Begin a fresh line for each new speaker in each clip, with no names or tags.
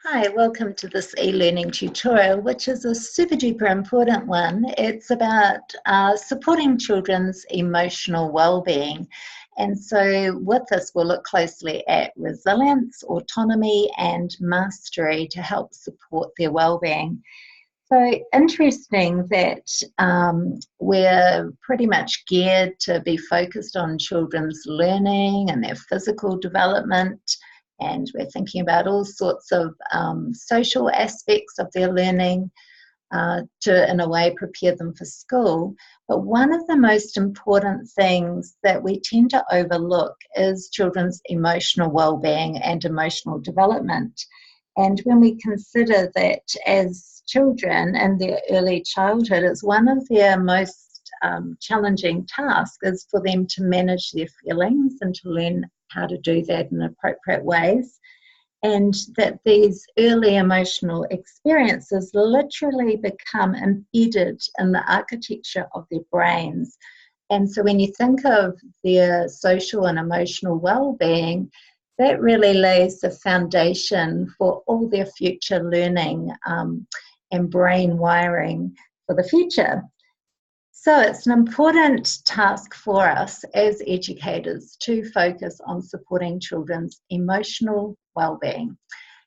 Hi, welcome to this e-learning tutorial, which is a super duper important one. It's about supporting children's emotional well-being. And so with this, we'll look closely at resilience, autonomy, and mastery to help support their well-being. So interesting that we're pretty much geared to be focused on children's learning and their physical development, and we're thinking about all sorts of social aspects of their learning to, in a way, prepare them for school. But one of the most important things that we tend to overlook is children's emotional well-being and emotional development. And when we consider that as children in their early childhood, it's one of their most challenging tasks is for them to manage their feelings and to learn how to do that in appropriate ways. And that these early emotional experiences literally become embedded in the architecture of their brains. And so when you think of their social and emotional well-being, that really lays the foundation for all their future learning and brain wiring for the future. So it's an important task for us as educators to focus on supporting children's emotional well-being.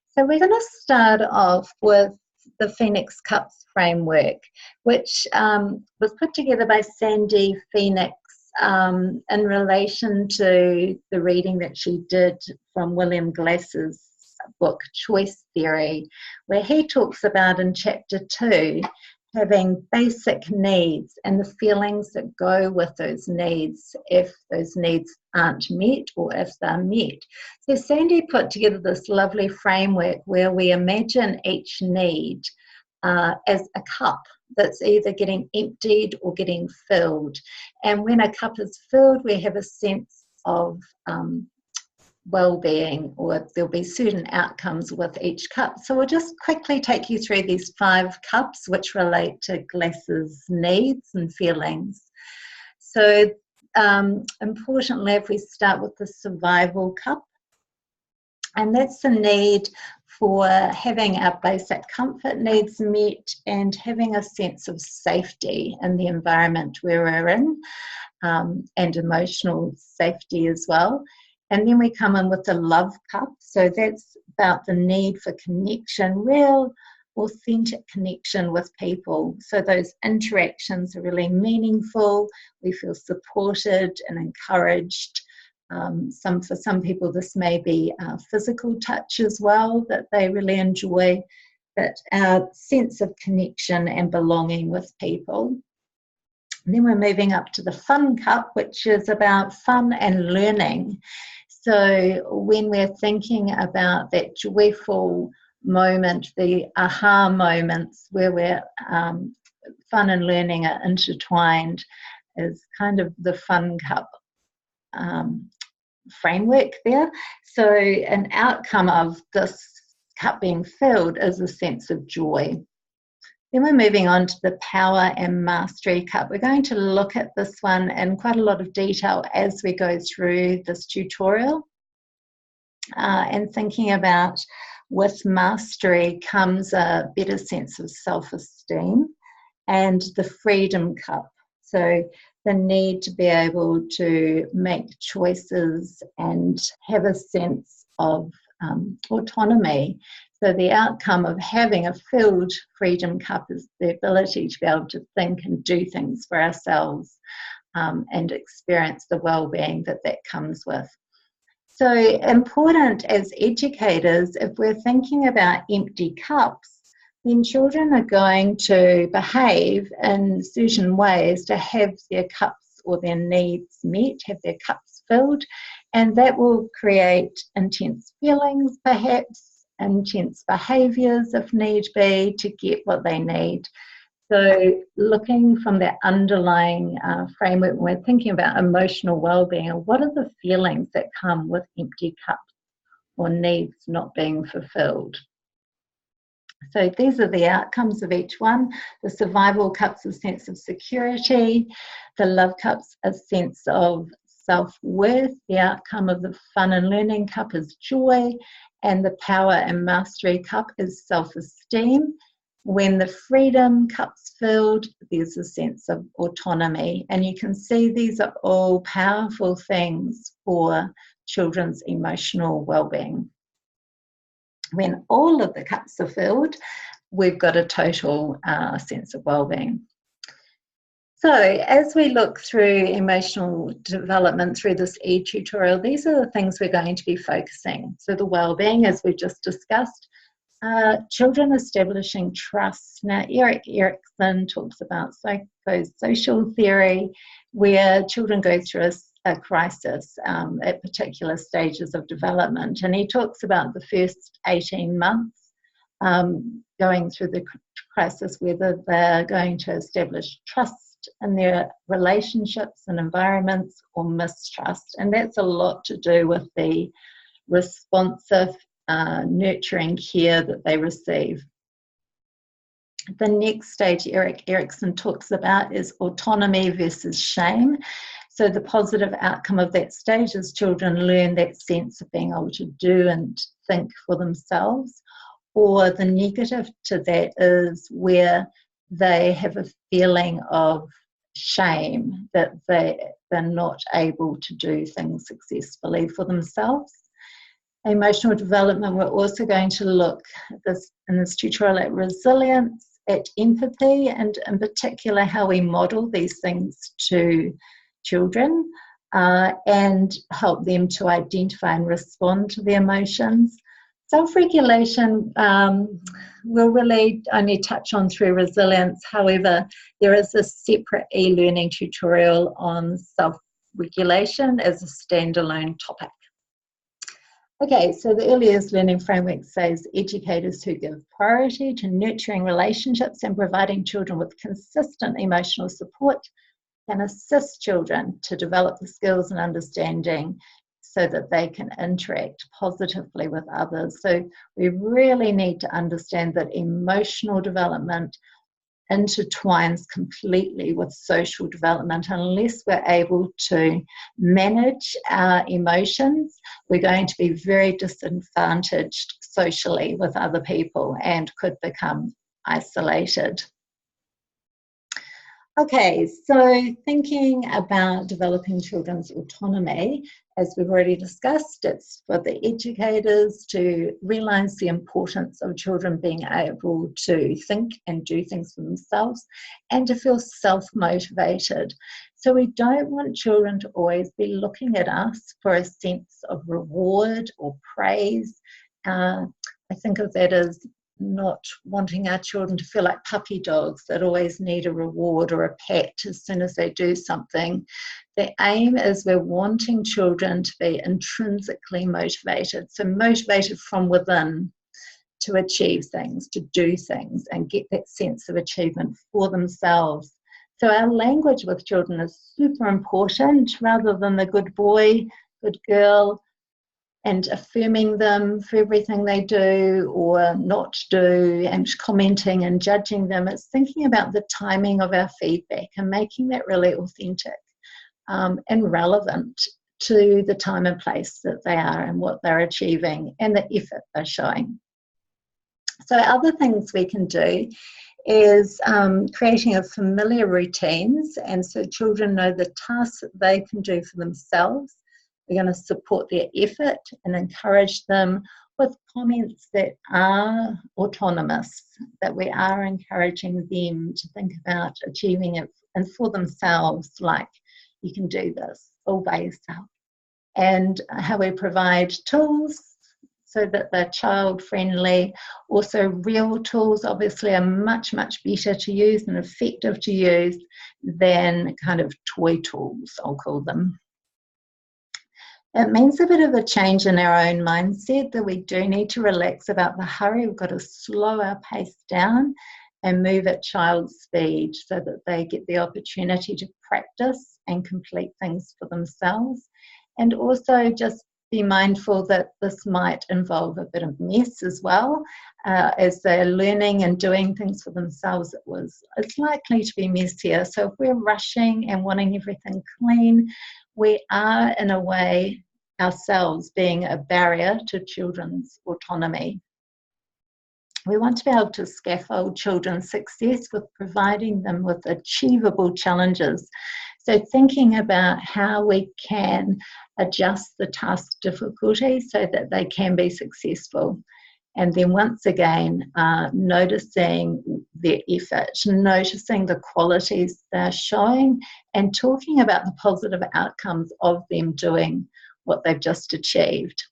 So we're going to start off with the Phoenix Cups framework, which was put together by Sandy Phoenix in relation to the reading that she did from William Glass's book Choice Theory, where he talks about in chapter 2 having basic needs and the feelings that go with those needs if those needs aren't met or if they're met. So Sandy put together this lovely framework where we imagine each need as a cup that's either getting emptied or getting filled. And when a cup is filled, we have a sense of well-being, or there'll be certain outcomes with each cup. So we'll just quickly take you through these 5 cups which relate to Glass's needs and feelings. So importantly, if we start with the survival cup, and that's the need for having our basic comfort needs met and having a sense of safety in the environment where we're in, and emotional safety as well. And then we come in with the love cup. So that's about the need for connection, real, authentic connection with people. So those interactions are really meaningful. We feel supported and encouraged. For some people, this may be physical touch as well that they really enjoy, but our sense of connection and belonging with people. And then we're moving up to the fun cup, which is about fun and learning. So when we're thinking about that joyful moment, the aha moments where we're fun and learning are intertwined, is kind of the fun cup framework there. So an outcome of this cup being filled is a sense of joy. Then we're moving on to the power and mastery cup. We're going to look at this one in quite a lot of detail as we go through this tutorial. And thinking about with mastery comes a better sense of self-esteem and the freedom cup. So the need to be able to make choices and have a sense of autonomy. So the outcome of having a filled freedom cup is the ability to be able to think and do things for ourselves and experience the well-being that comes with. So important as educators, if we're thinking about empty cups, then children are going to behave in certain ways to have their cups or their needs met, have their cups filled, and that will create intense feelings perhaps, intense behaviours if need be to get what they need. So looking from that underlying framework, when we're thinking about emotional well-being, what are the feelings that come with empty cups or needs not being fulfilled? So these are the outcomes of each one. The survival cup's a sense of security. The love cup's a sense of self-worth. The outcome of the fun and learning cup is joy, and the power and mastery cup is self-esteem. When the freedom cup's filled, there's a sense of autonomy. And you can see these are all powerful things for children's emotional well-being. When all of the cups are filled, we've got a total sense of well-being. So as we look through emotional development through this e-tutorial, these are the things we're going to be focusing. So the well-being, as we just discussed, children establishing trust. Now, Erik Erikson talks about psychosocial theory, where children go through a crisis at particular stages of development. And he talks about the first 18 months going through the crisis, whether they're going to establish trust in their relationships and environments or mistrust. And that's a lot to do with the responsive nurturing care that they receive. The next stage Erik Erikson talks about is autonomy versus shame. So the positive outcome of that stage is children learn that sense of being able to do and think for themselves, or the negative to that is where they have a feeling of shame that they're not able to do things successfully for themselves. Emotional development, we're also going to look in this tutorial at resilience, at empathy, and in particular how we model these things to children and help them to identify and respond to the emotions. Self-regulation, we'll really only touch on through resilience. However, there is a separate e-learning tutorial on self-regulation as a standalone topic. Okay, so the early years learning framework says educators who give priority to nurturing relationships and providing children with consistent emotional support can assist children to develop the skills and understanding so that they can interact positively with others. So we really need to understand that emotional development intertwines completely with social development. Unless we're able to manage our emotions, we're going to be very disadvantaged socially with other people and could become isolated. Okay, so thinking about developing children's autonomy, as we've already discussed, it's for the educators to realise the importance of children being able to think and do things for themselves and to feel self-motivated. So we don't want children to always be looking at us for a sense of reward or praise. I think of that as not wanting our children to feel like puppy dogs that always need a reward or a pat as soon as they do something. The aim is we're wanting children to be intrinsically motivated, so motivated from within to achieve things, to do things and get that sense of achievement for themselves. So our language with children is super important, rather than the good boy, good girl, and affirming them for everything they do or not do and commenting and judging them. It's thinking about the timing of our feedback and making that really authentic and relevant to the time and place that they are and what they're achieving and the effort they're showing. So other things we can do is creating a familiar routines, and so children know the tasks that they can do for themselves. We're going to support their effort and encourage them with comments that are autonomous, that we are encouraging them to think about achieving it and for themselves, like, you can do this all by yourself. And how we provide tools so that they're child-friendly. Also, real tools obviously are much, much better to use and effective to use than kind of toy tools, I'll call them. It means a bit of a change in our own mindset, that we do need to relax about the hurry. We've got to slow our pace down and move at child's speed so that they get the opportunity to practice and complete things for themselves. And also just be mindful that this might involve a bit of mess as well. As they're learning and doing things for themselves, it's likely to be messier. So if we're rushing and wanting everything clean, we are in a way ourselves being a barrier to children's autonomy. We want to be able to scaffold children's success with providing them with achievable challenges. So thinking about how we can adjust the task difficulty so that they can be successful. And then once again, noticing their effort, noticing the qualities they're showing, and talking about the positive outcomes of them doing what they've just achieved,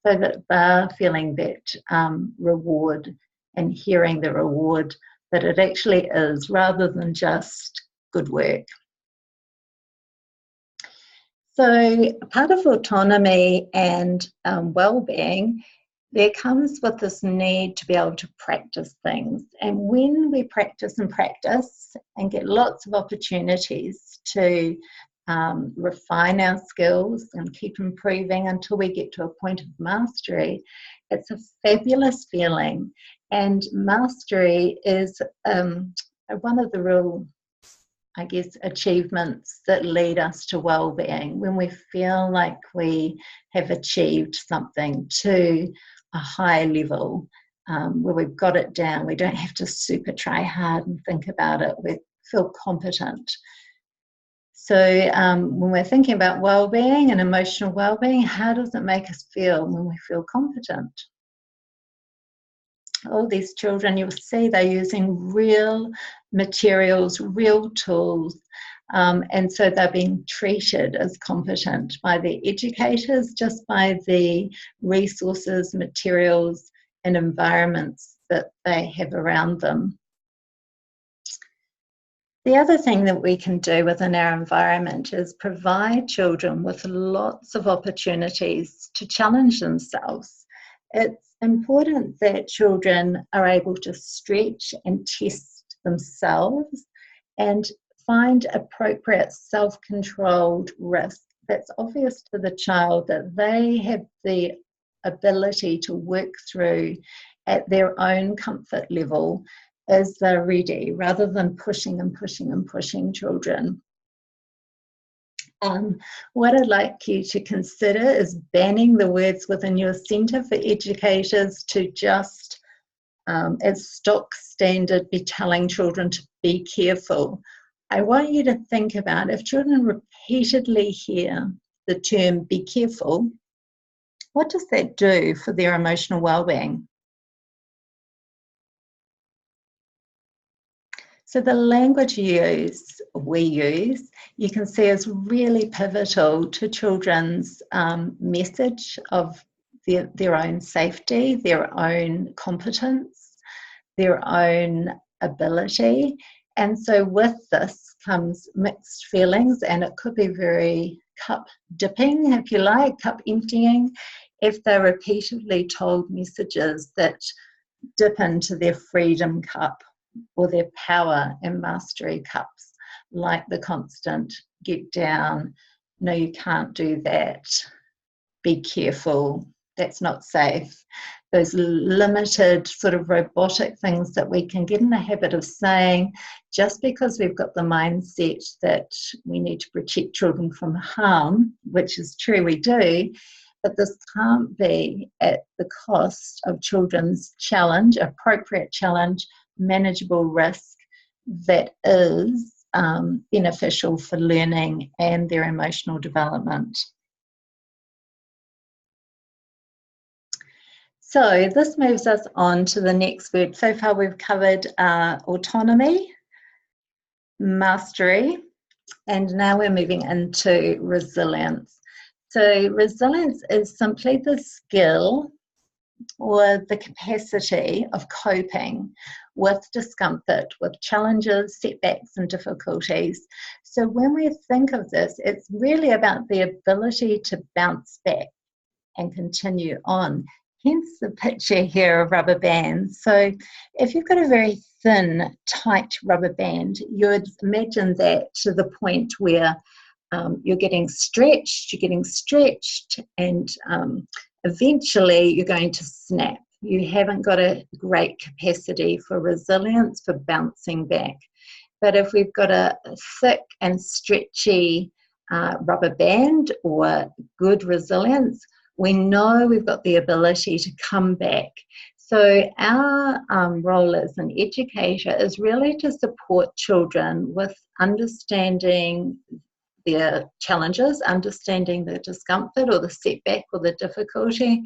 so that they're feeling that reward and hearing the reward that it actually is, rather than just good work. So part of autonomy and well-being, there comes with this need to be able to practice things. And when we practice and get lots of opportunities to refine our skills and keep improving until we get to a point of mastery, it's a fabulous feeling. And mastery is one of the real, I guess, achievements that lead us to well-being, when we feel like we have achieved something to a high level, where we've got it down. We don't have to super try hard and think about it. We feel competent. So when we're thinking about well-being and emotional well-being, how does it make us feel when we feel competent? All these children, you'll see they're using real materials, real tools, and so they're being treated as competent by their educators, just by the resources, materials, and environments that they have around them. The other thing that we can do within our environment is provide children with lots of opportunities to challenge themselves. It's important that children are able to stretch and test themselves and find appropriate self-controlled risk that's obvious to the child that they have the ability to work through at their own comfort level as they're ready, rather than pushing and pushing and pushing children. What I'd like you to consider is banning the words within your centre for educators to just, as stock standard, be telling children to be careful. I want you to think about, if children repeatedly hear the term be careful, what does that do for their emotional well-being? So the language we use, you can see is really pivotal to children's message of their own safety, their own competence, their own ability. And so with this comes mixed feelings, and it could be very cup dipping, if you like, cup emptying, if they're repeatedly told messages that dip into their freedom cup or their power and mastery cups, like the constant get down, no, you can't do that, be careful, that's not safe. Those limited sort of robotic things that we can get in the habit of saying just because we've got the mindset that we need to protect children from harm, which is true, we do, but this can't be at the cost of children's challenge, appropriate challenge, manageable risk that is beneficial for learning and their emotional development. So this moves us on to the next word. So far we've covered autonomy, mastery, and now we're moving into resilience. So resilience is simply the skill or the capacity of coping with discomfort, with challenges, setbacks, and difficulties. So when we think of this, it's really about the ability to bounce back and continue on. Hence the picture here of rubber bands. So if you've got a very thin, tight rubber band, you would imagine that to the point where you're getting stretched, and eventually you're going to snap. You haven't got a great capacity for resilience, for bouncing back. But if we've got a thick and stretchy rubber band or good resilience, we know we've got the ability to come back. So our role as an educator is really to support children with understanding their challenges, understanding the discomfort or the setback or the difficulty,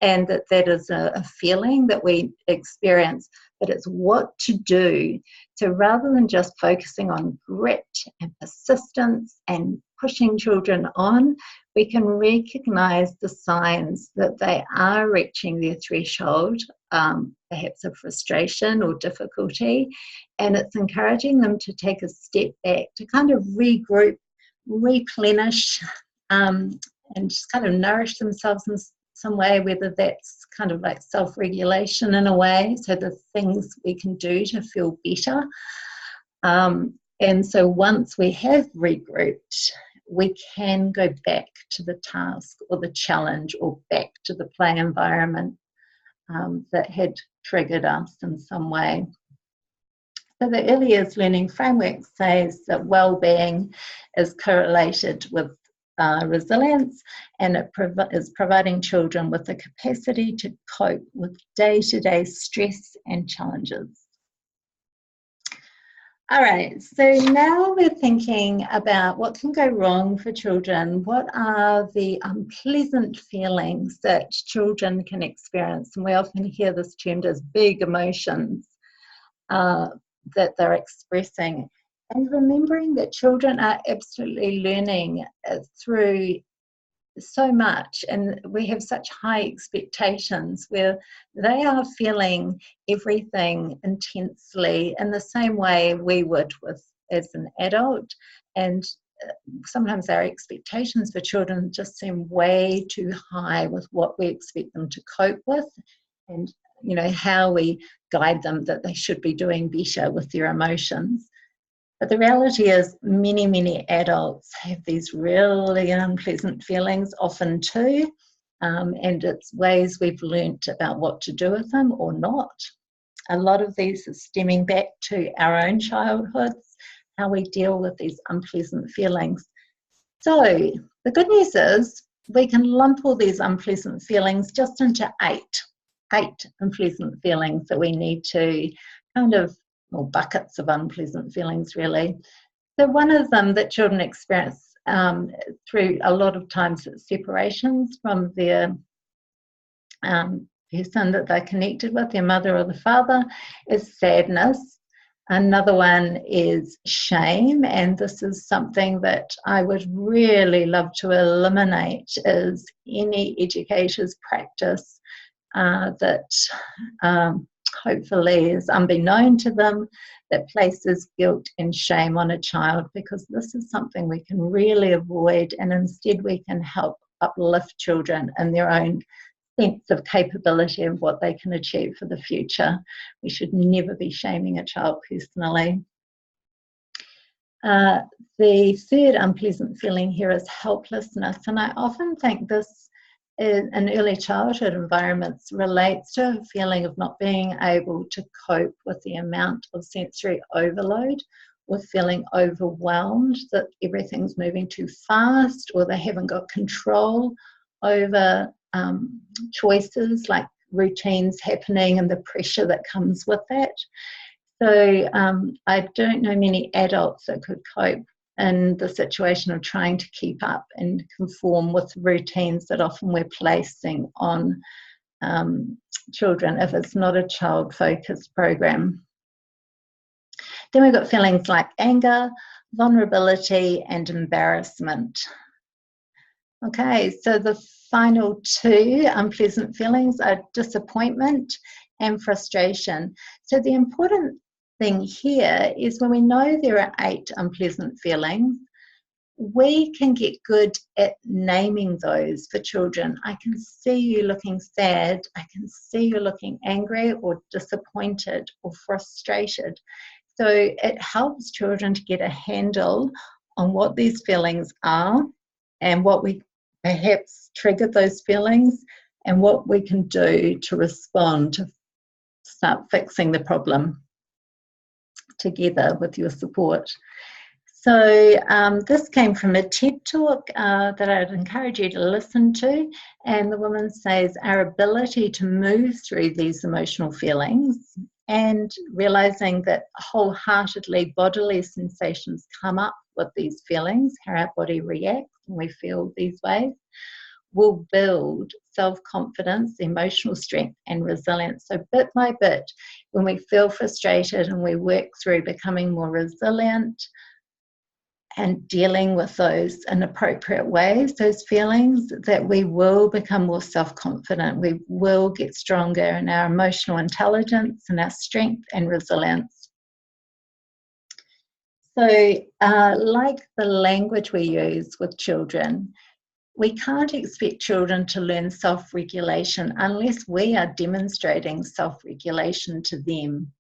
and that is a feeling that we experience, but it's what to do. So rather than just focusing on grit and persistence and pushing children on, we can recognise the signs that they are reaching their threshold, perhaps of frustration or difficulty, and it's encouraging them to take a step back, to kind of regroup, replenish, and just kind of nourish themselves in some way, whether that's kind of like self-regulation in a way, so the things we can do to feel better. And so once we have regrouped, we can go back to the task or the challenge or back to the play environment that had triggered us in some way. So the early years learning framework says that wellbeing is correlated with resilience, and it is providing children with the capacity to cope with day-to-day stress and challenges. All right, so now we're thinking about what can go wrong for children. What are the unpleasant feelings that children can experience? And we often hear this termed as big emotions that they're expressing. And remembering that children are absolutely learning through so much, and we have such high expectations where they are feeling everything intensely in the same way we would with as an adult, and sometimes our expectations for children just seem way too high with what we expect them to cope with, and you know how we guide them that they should be doing better with their emotions. But the reality is many adults have these really unpleasant feelings often too, and it's ways we've learnt about what to do with them or not. A lot of these are stemming back to our own childhoods, how we deal with these unpleasant feelings. So the good news is we can lump all these unpleasant feelings just into eight unpleasant feelings that we need to kind of, or buckets of unpleasant feelings really. So one of them that children experience through a lot of times it's separations from their person that they're connected with, their mother or the father, is sadness. Another one is shame, and this is something that I would really love to eliminate is any educator's practice that hopefully is unbeknown to them, that places guilt and shame on a child, because this is something we can really avoid, and instead we can help uplift children in their own sense of capability of what they can achieve for the future. We should never be shaming a child personally. The third unpleasant feeling here is helplessness, and I often think this in early childhood environments relates to a feeling of not being able to cope with the amount of sensory overload, with feeling overwhelmed that everything's moving too fast, or they haven't got control over choices like routines happening and the pressure that comes with that. So I don't know many adults that could cope in the situation of trying to keep up and conform with routines that often we're placing on children if it's not a child-focused program. Then we've got feelings like anger, vulnerability, and embarrassment. Okay, so the final two unpleasant feelings are disappointment and frustration. So the important thing here is when we know there are 8 unpleasant feelings, we can get good at naming those for children. I can see you looking sad, I can see you looking angry or disappointed or frustrated. So it helps children to get a handle on what these feelings are and what we perhaps triggered those feelings and what we can do to respond to start fixing the problem together with your support. So this came from a TED talk that I'd encourage you to listen to. And the woman says our ability to move through these emotional feelings and realizing that wholeheartedly bodily sensations come up with these feelings, how our body reacts when we feel these ways, will build self-confidence, emotional strength and resilience. So bit by bit, when we feel frustrated and we work through becoming more resilient, and dealing with those in appropriate ways, those feelings, that we will become more self-confident. We will get stronger in our emotional intelligence and our strength and resilience. So like the language we use with children, we can't expect children to learn self-regulation unless we are demonstrating self-regulation to them.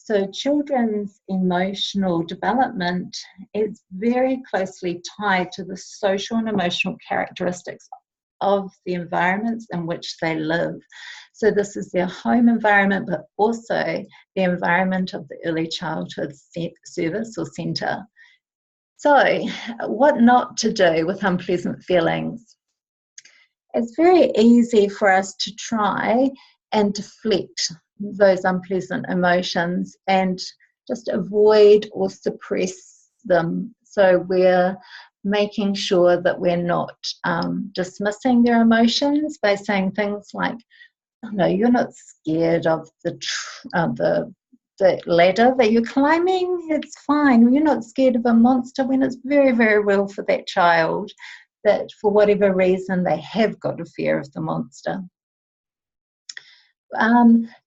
So children's emotional development is very closely tied to the social and emotional characteristics of the environments in which they live. So this is their home environment, but also the environment of the early childhood service or centre. So what not to do with unpleasant feelings? It's very easy for us to try and deflect those unpleasant emotions and just avoid or suppress them. So we're making sure that we're not dismissing their emotions by saying things like, oh, no, you're not scared of the ladder that you're climbing. It's fine. You're not scared of a monster, when it's very, very real for that child that for whatever reason they have got a fear of the monster.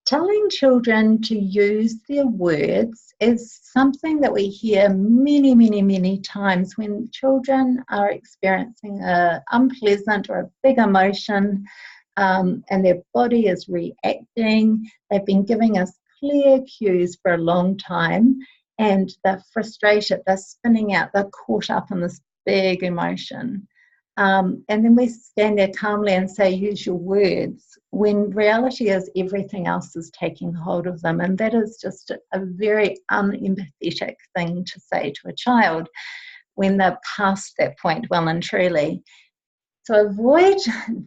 Telling children to use their words is something that we hear many, many, many times when children are experiencing an unpleasant or a big emotion, and their body is reacting. They've been giving us clear cues for a long time, and they're frustrated, they're spinning out, they're caught up in this big emotion. And then we stand there calmly and say, use your words, when reality is everything else is taking hold of them. And that is just a very unempathetic thing to say to a child when they're past that point, well and truly. So avoid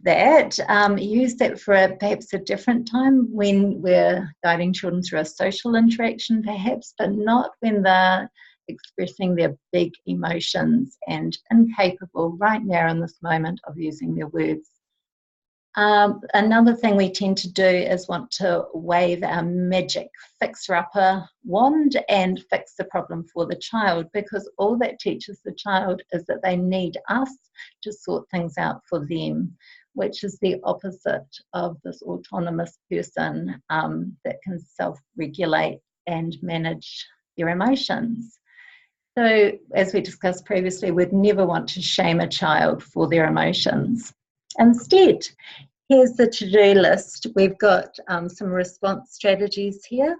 that. Use that for perhaps a different time when we're guiding children through a social interaction perhaps, but not when they're expressing their big emotions and incapable right now in this moment of using their words. Another thing we tend to do is want to wave our magic fixer-upper wand and fix the problem for the child, because all that teaches the child is that they need us to sort things out for them, which is the opposite of this autonomous person that can self-regulate and manage their emotions. So, as we discussed previously, we'd never want to shame a child for their emotions. Instead, here's the to-do list. We've got some response strategies here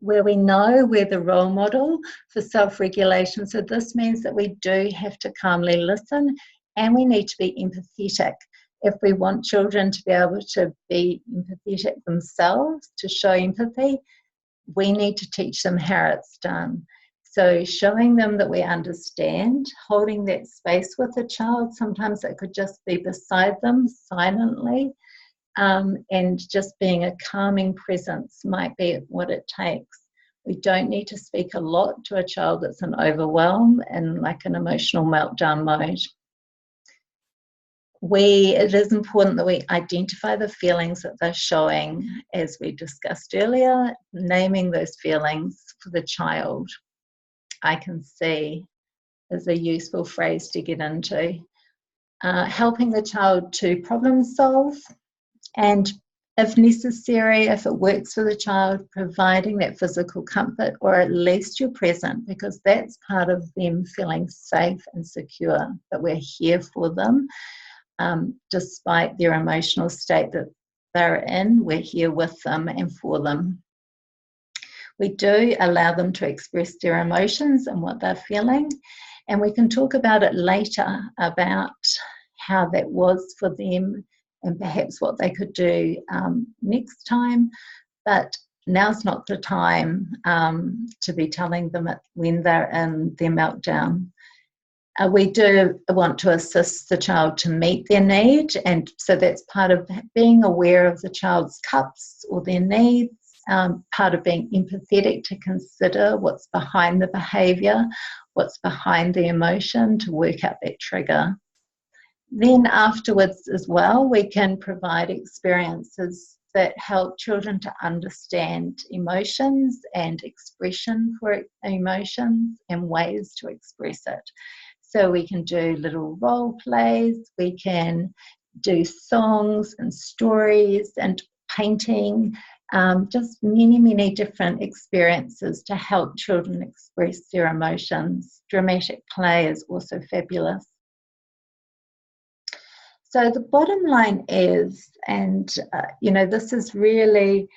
where we know we're the role model for self-regulation. So this means that we do have to calmly listen and we need to be empathetic. If we want children to be able to be empathetic themselves, to show empathy, we need to teach them how it's done. So showing them that we understand, holding that space with the child, sometimes it could just be beside them silently, and just being a calming presence might be what it takes. We don't need to speak a lot to a child that's in overwhelm and like an emotional meltdown mode. It is important that we identify the feelings that they're showing, as we discussed earlier, naming those feelings for the child. I can see is a useful phrase to get into. Helping the child to problem solve, and if necessary, if it works for the child, providing that physical comfort, or at least you're present, because that's part of them feeling safe and secure, that we're here for them. Despite their emotional state that they're in, we're here with them and for them. We do allow them to express their emotions and what they're feeling, and we can talk about it later, about how that was for them and perhaps what they could do next time. But now's not the time to be telling them when they're in their meltdown. We do want to assist the child to meet their need, and so that's part of being aware of the child's cups or their needs, part of being empathetic to consider what's behind the behaviour, what's behind the emotion, to work out that trigger. Then afterwards as well, we can provide experiences that help children to understand emotions and expression for emotions and ways to express it. So we can do little role plays, we can do songs and stories and painting, just many, many different experiences to help children express their emotions. Dramatic play is also fabulous. So the bottom line is, and this is really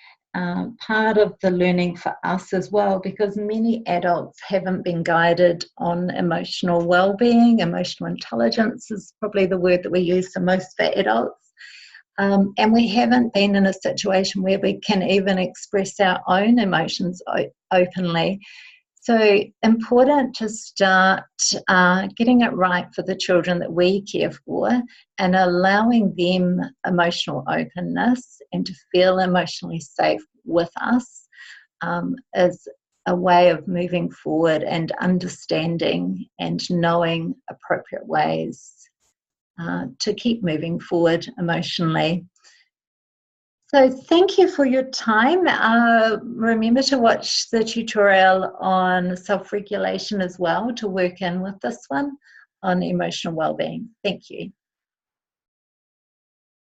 part of the learning for us as well, because many adults haven't been guided on emotional well-being. Emotional intelligence is probably the word that we use the most for adults. And we haven't been in a situation where we can even express our own emotions openly. So important to start getting it right for the children that we care for, and allowing them emotional openness and to feel emotionally safe with us is a way of moving forward and understanding and knowing appropriate ways to keep moving forward emotionally. So thank you for your time. Remember to watch the tutorial on self-regulation as well, to work in with this one on emotional well-being. Thank you.